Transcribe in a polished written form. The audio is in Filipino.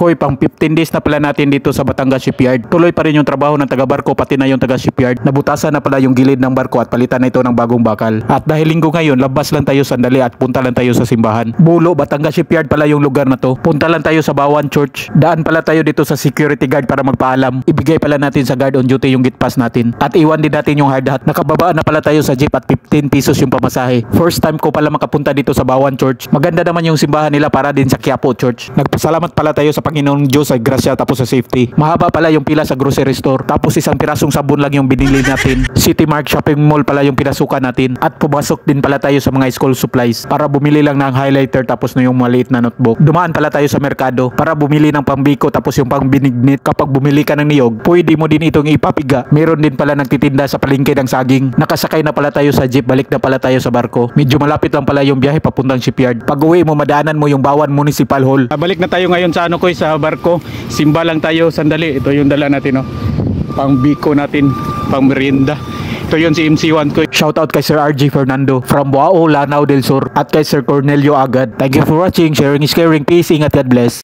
Koy, pang 15 days na pala natin dito sa Batangas Shipyard. Tuloy pa rin yung trabaho ng taga-barko pati na yung taga-shipyard. Nabutasan na pala yung gilid ng barko at palitan na ito ng bagong bakal. At dahil linggo ngayon, labas lang tayo sandali at punta lang tayo sa simbahan. Bulo, Batangas Shipyard pala yung lugar na to. Punta lang tayo sa Bawan Church. Daan pala tayo dito sa security guard para magpaalam. Ibigay pala natin sa guard on duty yung gate pass natin. At iwan din natin yung hard hat. Nakababa na pala tayo sa jeep at 15 pesos yung pamasahe. First time ko pala makapunta dito sa Bawan Church. Maganda naman yung simbahan nila para din sa Quiapo Church. Nagpasalamat pala tayo sa Panginoong Diyos sa grasya tapos sa safety. Mahaba pala yung pila sa grocery store. Tapos isang pirasong sabon lang yung binili natin. City Mark Shopping Mall pala yung pinasukan natin. At pumasok din pala tayo sa mga school supplies para bumili lang ng highlighter tapos na yung maliit na notebook. Dumaan pala tayo sa merkado para bumili ng pambiko tapos yung pangbinignit. Kapag bumili ka ng niyog, pwede mo din itong ipapiga. Meron din pala nagtitinda sa palengke ng saging. Nakasakay na pala tayo sa jeep, balik na pala tayo sa barko. Medyo malapit lang pala yung biyahe papuntang shipyard. Pag uwi mo, madaanan mo yung Bawan Municipal Hall. Balik na tayo ngayon sa sa barko. Simba lang tayo sandali. Ito yung dala natin, pang biko natin, pang merienda. Ito yun si MC1 ko. Shoutout kay Sir RJ Fernando from Buao, Lanao del Sur at kay Sir Cornelio Agad. Thank you for watching. Sharing is caring. Peace. Ingat. God bless.